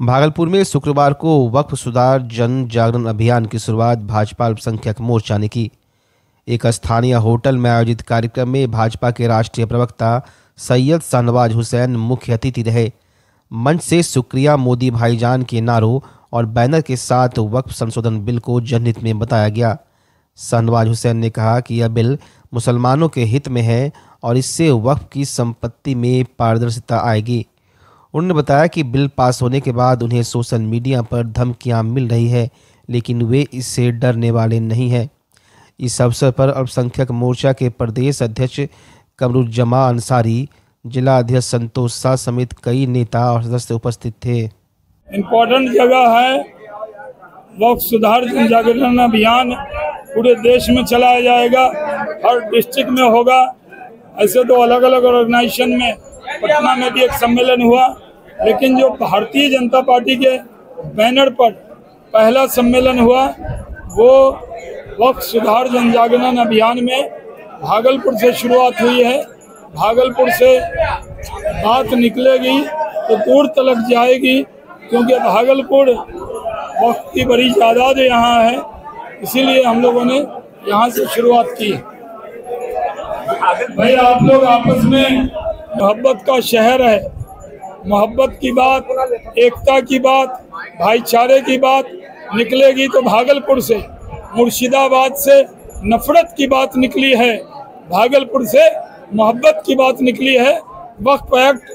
भागलपुर में शुक्रवार को वक्फ सुधार जन जागरण अभियान की शुरुआत भाजपा अल्पसंख्यक मोर्चा ने की। एक स्थानीय होटल में आयोजित कार्यक्रम में भाजपा के राष्ट्रीय प्रवक्ता सैयद शाहनवाज हुसैन मुख्य अतिथि रहे। मंच से शुक्रिया मोदी भाईजान के नारों और बैनर के साथ वक्फ संशोधन बिल को जनहित में बताया गया। शाहनवाज हुसैन ने कहा कि यह बिल मुसलमानों के हित में है और इससे वक्फ की संपत्ति में पारदर्शिता आएगी। उन्होंने बताया कि बिल पास होने के बाद उन्हें सोशल मीडिया पर धमकियां मिल रही है, लेकिन वे इससे डरने वाले नहीं हैं। इस अवसर पर अल्पसंख्यक मोर्चा के प्रदेश अध्यक्ष कमरुज्जमा अंसारी, जिला अध्यक्ष संतोष शाह समेत कई नेता और सदस्य उपस्थित थे। इम्पोर्टेंट जगह है। वक्फ सुधार जन जागरण अभियान पूरे देश में चलाया जाएगा, हर डिस्ट्रिक्ट में होगा। ऐसे तो अलग अलग ऑर्गेनाइजेशन में पटना में भी एक सम्मेलन हुआ, लेकिन जो भारतीय जनता पार्टी के बैनर पर पहला सम्मेलन हुआ वो वक्फ सुधार जन जागरण अभियान में भागलपुर से शुरुआत हुई है। भागलपुर से बात निकलेगी तो दूर तक जाएगी, क्योंकि भागलपुर वक्फ की बड़ी तादाद यहाँ है, इसीलिए हम लोगों ने यहाँ से शुरुआत की। भाई आप लोग आपस में मोहब्बत का शहर है, मोहब्बत की बात, एकता की बात, भाईचारे की बात निकलेगी तो भागलपुर से, मुर्शिदाबाद से नफरत की बात निकली है, भागलपुर से मोहब्बत की बात निकली है। वक्फ एक्ट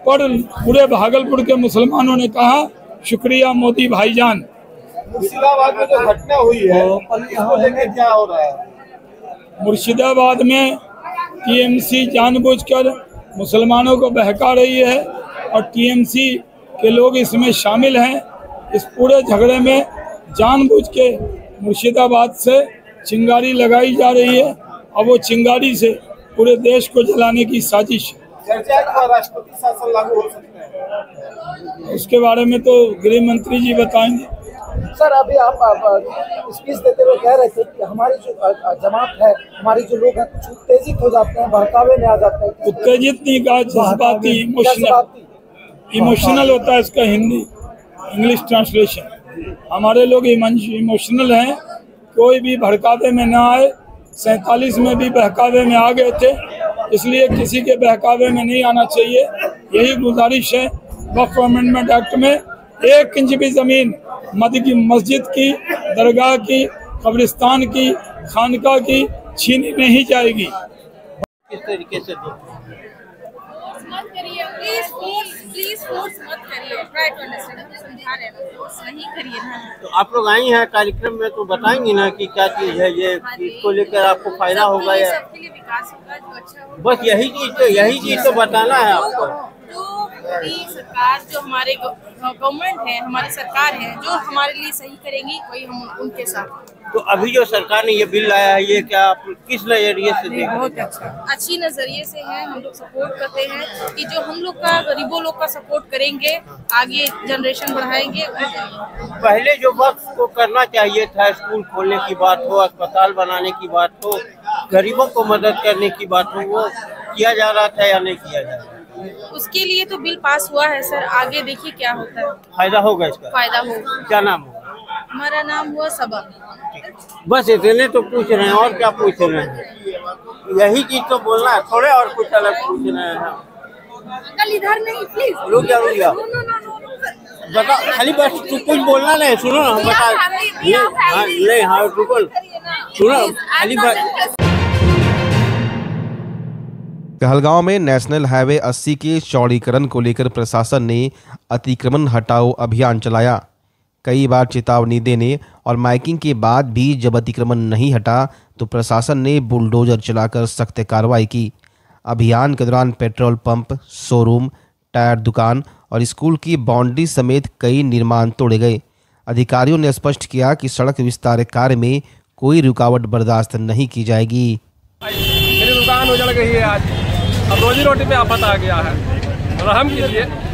पर पूरे भागलपुर के मुसलमानों ने कहा शुक्रिया मोदी भाईजान। मुर्शिदाबाद में जो घटना हुई है इसको लेकर क्या हो रहा है? मुर्शिदाबाद में टीएमसी जानबूझकर मुसलमानों को बहका रही है और टीएमसी के लोग इसमें शामिल हैं। इस पूरे झगड़े में जानबूझ के मुर्शिदाबाद से चिंगारी लगाई जा रही है और वो चिंगारी से पूरे देश को जलाने की साजिश है। चर्चा है राष्ट्रपति शासन लागू हो सकता है, उसके बारे में तो गृह मंत्री जी बताएंगे। सर अभी आप स्पीच देते हुए कह रहे थे कि हमारी जो जमात है, हमारी जो लोग हैं कुछ उत्तेजित हो जाते हैं, बहकावे में आ जाते हैं। उत्तेजित नहीं कहा, जज्बाती, इमोशनल होता है इसका हिंदी इंग्लिश ट्रांसलेशन। हमारे लोग इमोशनल हैं, कोई भी भड़कावे में ना आए। 47 में भी बहकावे में आ गए थे, इसलिए किसी के बहकावे में नहीं आना चाहिए। यही गुजारिश है। वक्फ अमेंडमेंट एक्ट में 1 इंच भी जमीन मस्जिद की, दरगाह की, कब्रिस्तान की, खानका की छीनी नहीं जाएगी। किस तरीके से मत करिए, प्लीज फोर्स मत करिए, ट्राई टू अंडरस्टैंड, समझा रहे हैं, फोर्स नहीं करिए ना। तो आप लोग आई हैं कार्यक्रम में, तो बताएंगी ना कि क्या चीज है ये, इसको लेकर आपको फायदा होगा या सबके लिए विकास होगा, जो अच्छा होगा। बस यही चीज तो बताना है आपको। जो भी सरकार, जो हमारे गवर्नमेंट है, हमारी सरकार है, जो हमारे लिए सही करेंगी वही हम उनके साथ। तो अभी जो सरकार ने ये बिल लाया है, ये क्या आप किस नजरिए से देख? बहुत अच्छी नजरिए से है। हम लोग सपोर्ट करते हैं कि जो हम लोग का गरीबों लोग का सपोर्ट करेंगे, आगे जनरेशन बढ़ाएंगे। पहले जो वक्त को करना चाहिए था, स्कूल खोलने की बात हो, अस्पताल बनाने की बात हो, गरीबों को मदद करने की बात हो, वो किया जा रहा था या नहीं किया जा रहा? उसके लिए तो बिल पास हुआ है सर, आगे देखिए क्या होता है। फायदा होगा इसका? फायदा होगा। क्या नाम होगा? हमारा नाम हुआ सबा। बस इतने तो पूछ रहे हैं, और क्या पूछ रहे हैं? यही चीज तो बोलना है, थोड़े और कुछ अलग पूछ रहे हैं। अंकल इधर नहीं, प्लीज रुक जाओ बता, खाली बस तू कुछ बोलना नहीं, सुनो ना, हम बता नहीं। हाँ रुको, सुनो खाली बस। कहलगांव में नेशनल हाईवे 80 के चौड़ीकरण को लेकर प्रशासन ने अतिक्रमण हटाओ अभियान चलाया। कई बार चेतावनी देने और माइकिंग के बाद भी जब अतिक्रमण नहीं हटा तो प्रशासन ने बुलडोजर चलाकर सख्त कार्रवाई की। अभियान के दौरान पेट्रोल पंप, शोरूम, टायर दुकान और स्कूल की बाउंड्री समेत कई निर्माण तोड़े गए। अधिकारियों ने स्पष्ट किया कि सड़क विस्तार कार्य में कोई रुकावट बर्दाश्त नहीं की जाएगी। मेरी दुकान उजड़ गई है आज, अब रोजी रोटी पे आफत आ गया है, रहम कीजिए।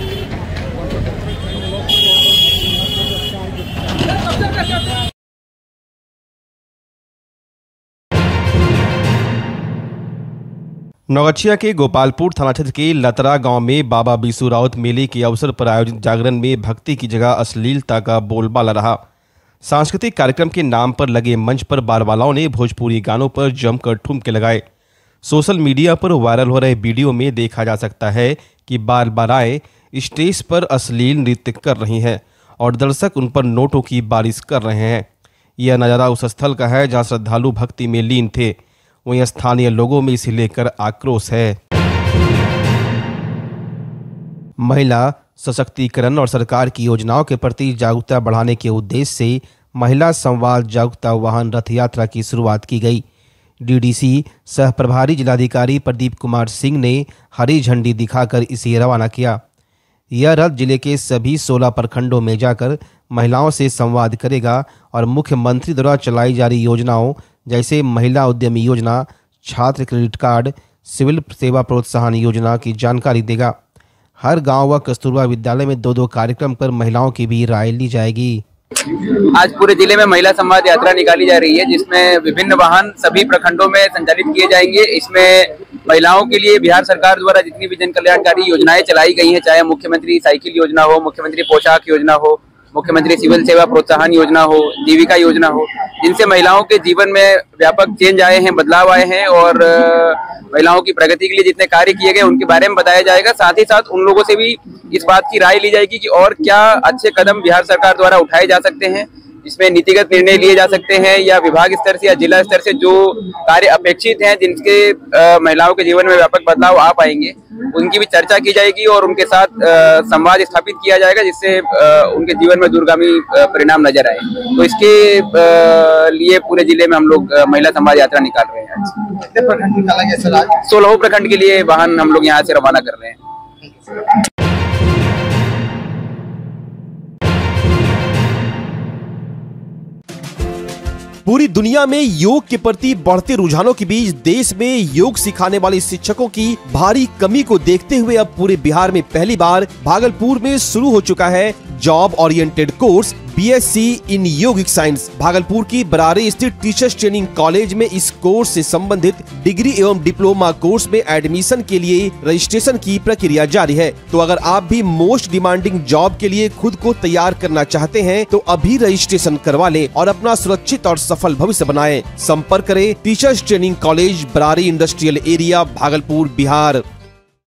नौगछिया के गोपालपुर थाना क्षेत्र के लतरा गांव में बाबा बिसु राउत मेले के अवसर पर आयोजित जागरण में भक्ति की जगह अश्लीलता का बोलबाला रहा। सांस्कृतिक कार्यक्रम के नाम पर लगे मंच पर बारबालाओं ने भोजपुरी गानों पर जमकर ठुमके लगाए। सोशल मीडिया पर वायरल हो रहे वीडियो में देखा जा सकता है कि बारबालाएं स्टेज पर अश्लील नृत्य कर रही हैं और दर्शक उन पर नोटों की बारिश कर रहे हैं। यह नज़ारा उस स्थल का है जहां श्रद्धालु भक्ति में लीन थे। वहीं स्थानीय लोगों में इसे लेकर आक्रोश है। महिला सशक्तिकरण और सरकार की योजनाओं के प्रति जागरूकता बढ़ाने के उद्देश्य से महिला संवाद जागरूकता वाहन रथ यात्रा की शुरुआत की गई। डीडीसी सह प्रभारी जिलाधिकारी प्रदीप कुमार सिंह ने हरी झंडी दिखाकर इसे रवाना किया। यह रथ जिले के सभी 16 प्रखंडों में जाकर महिलाओं से संवाद करेगा और मुख्यमंत्री द्वारा चलाई जा रही योजनाओं जैसे महिला उद्यमी योजना, छात्र क्रेडिट कार्ड, सिविल सेवा प्रोत्साहन योजना की जानकारी देगा। हर गांव व कस्तूरबा विद्यालय में 2-2 कार्यक्रम पर महिलाओं की भी राय ली जाएगी। आज पूरे जिले में महिला संवाद यात्रा निकाली जा रही है, जिसमें विभिन्न वाहन सभी प्रखंडों में संचालित किए जाएंगे। इसमें महिलाओं के लिए बिहार सरकार द्वारा जितनी भी जन कल्याणकारी योजनाएं चलाई गई हैं, चाहे मुख्यमंत्री साइकिल योजना हो, मुख्यमंत्री पोशाक योजना हो, मुख्यमंत्री सिविल सेवा प्रोत्साहन योजना हो, जीविका योजना हो, जिनसे महिलाओं के जीवन में व्यापक चेंज आए हैं, बदलाव आए हैं और महिलाओं की प्रगति के लिए जितने कार्य किए गए उनके बारे में बताया जाएगा। साथ ही साथ उन लोगों से भी इस बात की राय ली जाएगी कि और क्या अच्छे कदम बिहार सरकार द्वारा उठाए जा सकते हैं, इसमें नीतिगत निर्णय लिए जा सकते हैं या विभाग स्तर से या जिला स्तर से जो कार्य अपेक्षित हैं जिनके महिलाओं के जीवन में व्यापक बदलाव आ पाएंगे, उनकी भी चर्चा की जाएगी और उनके साथ संवाद स्थापित किया जाएगा, जिससे उनके जीवन में दूरगामी परिणाम नजर आए। तो इसके लिए पूरे जिले में हम लोग महिला संवाद यात्रा निकाल रहे हैं। कितने प्रखंड निकाला गया? 16 प्रखंड के लिए वाहन हम लोग यहाँ से रवाना कर रहे हैं। पूरी दुनिया में योग के प्रति बढ़ते रुझानों के बीच देश में योग सिखाने वाले शिक्षकों की भारी कमी को देखते हुए अब पूरे बिहार में पहली बार भागलपुर में शुरू हो चुका है job oriented course BSc in yogic science. Bhagalpur की बरारे स्थित टीचर्स ट्रेनिंग कॉलेज में इस कोर्स से संबंधित डिग्री एवं डिप्लोमा कोर्स में एडमिशन के लिए रजिस्ट्रेशन की प्रक्रिया जारी है। तो अगर आप भी मोस्ट डिमांडिंग जॉब के लिए खुद को तैयार करना चाहते हैं तो अभी रजिस्ट्रेशन करवा लें और अपना सुरक्षित और सफल भविष्य बनाएं। संपर्क करें teachers training college, Barari industrial area, Bhagalpur, Bihar.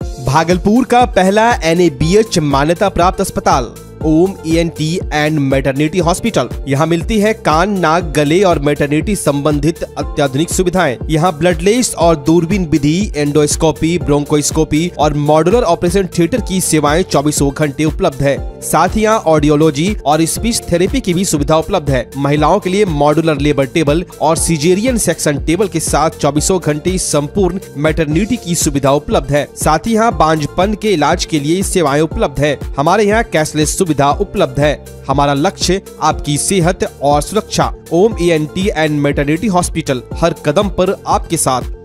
Bhagalpur का पहला NABH मान्यता प्राप्त अस्पताल ओम ENT एंड मैटरनिटी हॉस्पिटल। यहाँ मिलती है कान, नाक, गले और मैटरनिटी संबंधित अत्याधुनिक सुविधाएं। यहाँ ब्लडलेस और दूरबीन विधि, एंडोस्कोपी, ब्रोंकोस्कोपी और मॉड्यूलर ऑपरेशन थिएटर की सेवाएं 24 घंटे उपलब्ध है। साथ ही यहाँ ऑडियोलॉजी और स्पीच थेरेपी की भी सुविधा उपलब्ध है। महिलाओं के लिए मॉड्यूलर लेबर टेबल और सिजेरियन सेक्शन टेबल के साथ 24 घंटे संपूर्ण मैटरनिटी की सुविधा उपलब्ध है। साथ ही यहाँ बांझपन के इलाज के लिए सेवाएं उपलब्ध है। हमारे यहाँ कैशलेस सुविधा उपलब्ध है। हमारा लक्ष्य आपकी सेहत और सुरक्षा। ओम ENT एंड मैटरनिटी हॉस्पिटल, हर कदम पर आपके साथ।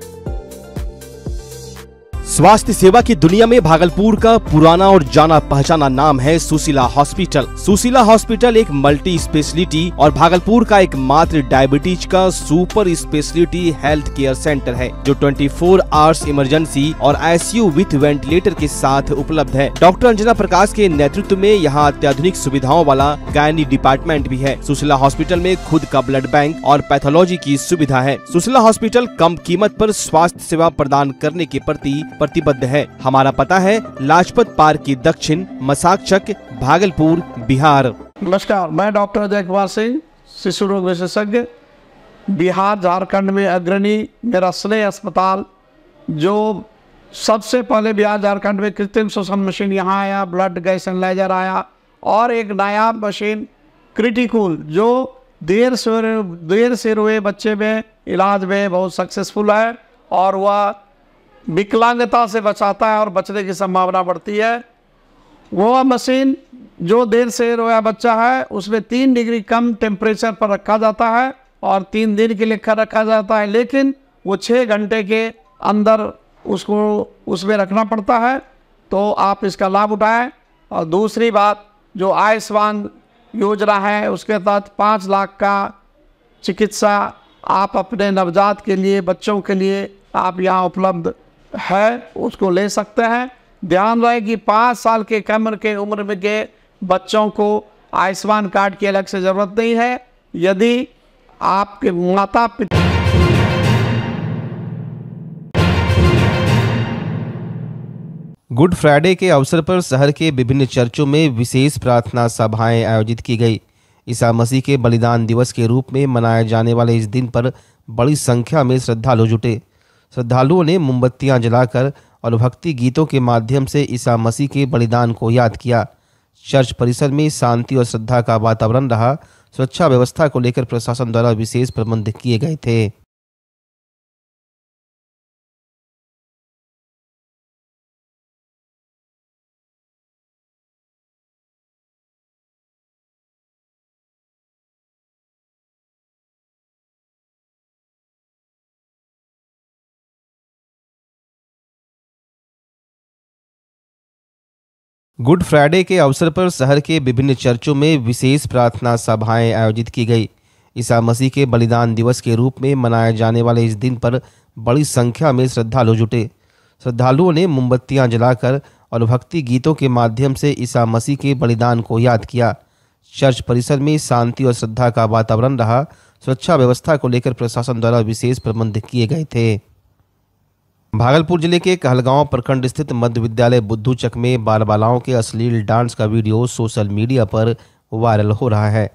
स्वास्थ्य सेवा की दुनिया में भागलपुर का पुराना और जाना पहचाना नाम है सुशीला हॉस्पिटल। सुशीला हॉस्पिटल एक मल्टी स्पेशलिटी और भागलपुर का एकमात्र डायबिटीज का super speciality health care centre है, जो 24 आवर्स इमरजेंसी और ICU विथ वेंटिलेटर के साथ उपलब्ध है। डॉक्टर अंजना प्रकाश के नेतृत्व में यहाँ अत्याधुनिक सुविधाओं वाला गायनी डिपार्टमेंट भी है। सुशीला हॉस्पिटल में खुद का ब्लड बैंक और पैथोलॉजी की सुविधा है। सुशीला हॉस्पिटल कम कीमत पर स्वास्थ्य सेवा प्रदान करने के प्रति प्रतिबद्ध है। हमारा पता है लाजपत पार्क की दक्षिण, मसाकचक, भागलपुर, बिहार। नमस्कार, मैं डॉक्टर अजय कुमार सिंह, शिशु रोग विशेषज्ञ, बिहार झारखंड में अग्रणी। मेरा स्नेह अस्पताल जो सबसे पहले बिहार झारखंड में कृत्रिम श्वसन मशीन यहाँ आया, ब्लड गैस एनालाइजर आया और एक नायाब मशीन क्रिटिकूल जो देर से रोए बच्चे में इलाज में बहुत सक्सेसफुल है और वह विकलांगता से बचाता है और बचने की संभावना बढ़ती है। वो मशीन जो देर से रोया बच्चा है उसमें 3 डिग्री कम टेम्परेचर पर रखा जाता है और 3 दिन के लिए रखा जाता है, लेकिन वो 6 घंटे के अंदर उसको उसमें रखना पड़ता है। तो आप इसका लाभ उठाएं। और दूसरी बात, जो आयुष्मान योजना है उसके तहत 5 लाख का चिकित्सा आप अपने नवजात के लिए, बच्चों के लिए आप यहाँ उपलब्ध है उसको ले सकते हैं। ध्यान रहे कि 5 साल के कम के उम्र में के बच्चों को आयुष्मान कार्ड की अलग से ज़रूरत नहीं है। यदि आपके माता पिता गुड फ्राइडे के अवसर पर शहर के विभिन्न चर्चों में विशेष प्रार्थना सभाएं आयोजित की गई। ईसा मसीह के बलिदान दिवस के रूप में मनाए जाने वाले इस दिन पर बड़ी संख्या में श्रद्धालु जुटे। श्रद्धालुओं ने मोमबत्तियां जलाकर और भक्ति गीतों के माध्यम से ईसा मसीह के बलिदान को याद किया। चर्च परिसर में शांति और श्रद्धा का वातावरण रहा। सुरक्षा व्यवस्था को लेकर प्रशासन द्वारा विशेष प्रबंध किए गए थे। गुड फ्राइडे के अवसर पर शहर के विभिन्न चर्चों में विशेष प्रार्थना सभाएं आयोजित की गई। ईसा मसीह के बलिदान दिवस के रूप में मनाए जाने वाले इस दिन पर बड़ी संख्या में श्रद्धालु जुटे। श्रद्धालुओं ने मोमबत्तियां जलाकर और भक्ति गीतों के माध्यम से ईसा मसीह के बलिदान को याद किया। चर्च परिसर में शांति और श्रद्धा का वातावरण रहा। सुरक्षा व्यवस्था को लेकर प्रशासन द्वारा विशेष प्रबंध किए गए थे। भागलपुर जिले के कहलगांव प्रखंड स्थित मध्य विद्यालय बुद्धूचक में बाल बालाओं के अश्लील डांस का वीडियो सोशल मीडिया पर वायरल हो रहा है।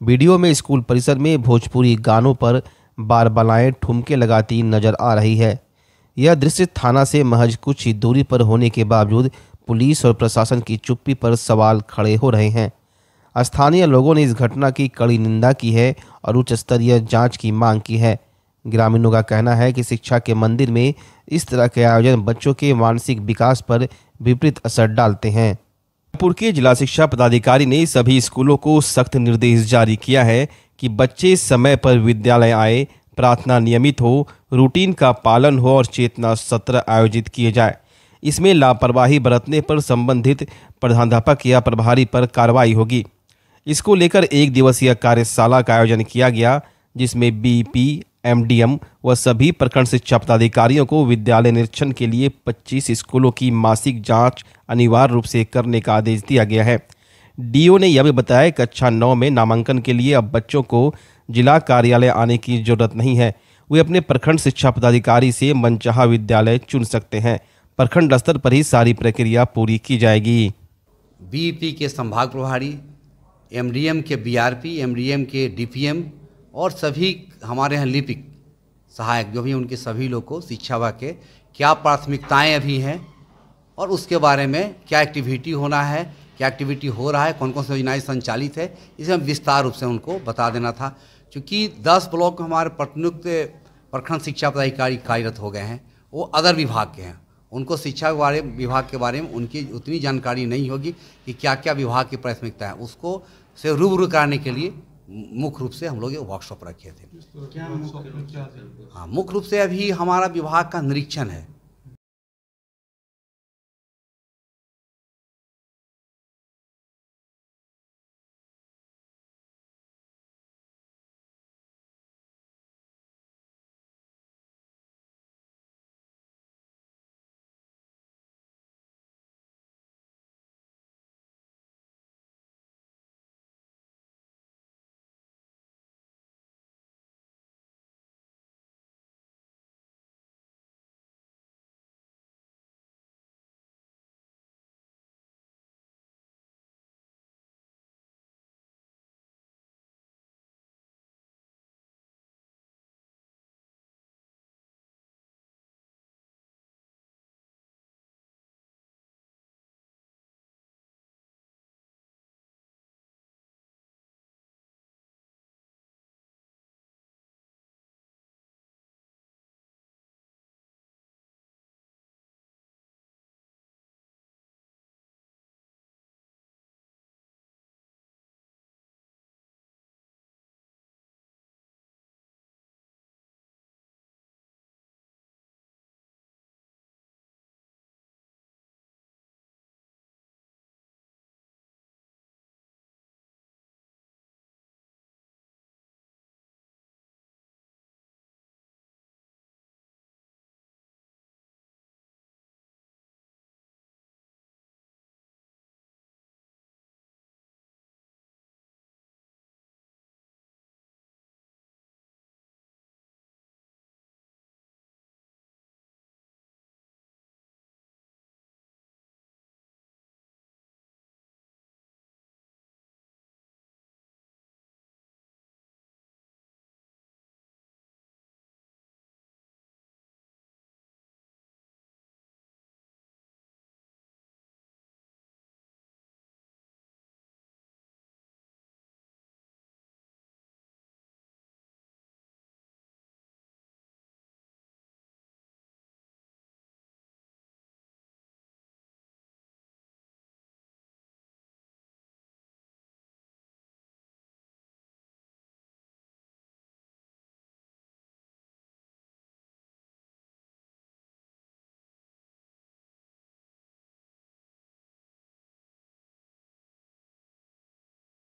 वीडियो में स्कूल परिसर में भोजपुरी गानों पर बाल बालाएं ठुमके लगाती नजर आ रही है। यह दृश्य थाना से महज कुछ ही दूरी पर होने के बावजूद पुलिस और प्रशासन की चुप्पी पर सवाल खड़े हो रहे हैं। स्थानीय लोगों ने इस घटना की कड़ी निंदा की है और उच्च स्तरीय जांच की मांग की है। ग्रामीणों का कहना है कि शिक्षा के मंदिर में इस तरह के आयोजन बच्चों के मानसिक विकास पर विपरीत असर डालते हैं। रायपुर के जिला शिक्षा पदाधिकारी ने सभी स्कूलों को सख्त निर्देश जारी किया है कि बच्चे समय पर विद्यालय आए, प्रार्थना नियमित हो, रूटीन का पालन हो और चेतना सत्र आयोजित किए जाए। इसमें लापरवाही बरतने पर संबंधित प्रधानाध्यापक या प्रभारी पर कार्रवाई होगी। इसको लेकर 1 दिवसीय कार्यशाला का आयोजन किया गया, जिसमें बीपी, एमडीएम व सभी प्रखंड शिक्षा पदाधिकारियों को विद्यालय निरीक्षण के लिए 25 स्कूलों की मासिक जांच अनिवार्य रूप से करने का आदेश दिया गया है। डीओ ने यह भी बताया कक्षा 9 में नामांकन के लिए अब बच्चों को जिला कार्यालय आने की जरूरत नहीं है। वे अपने प्रखंड शिक्षा पदाधिकारी से मनचाहा विद्यालय चुन सकते हैं। प्रखंड स्तर पर ही सारी प्रक्रिया पूरी की जाएगी। बीईपी के संभाग प्रभारी, एमडीएम के बीआरपी, एमडीएम के डीपीएम और सभी हमारे यहाँ लिपिक सहायक जो भी उनके सभी लोग को शिक्षा विभाग के क्या प्राथमिकताएं अभी हैं और उसके बारे में क्या एक्टिविटी होना है, क्या एक्टिविटी हो रहा है, कौन कौन सी योजनाएं संचालित है, इसे हम विस्तार रूप से उनको बता देना था। क्योंकि 10 ब्लॉक हमारे प्रनियुक्त प्रखंड शिक्षा पदाधिकारी कार्यरत हो गए हैं, वो अदर विभाग के हैं। उनको शिक्षा विभाग के बारे में उनकी उतनी जानकारी नहीं होगी कि क्या क्या विभाग की प्राथमिकता है। उसको से रूबरू कराने के लिए मुख्य रूप से हम लोग ये वर्कशॉप रखे थे। हाँ, मुख्य रूप से अभी हमारा विभाग का निरीक्षण है।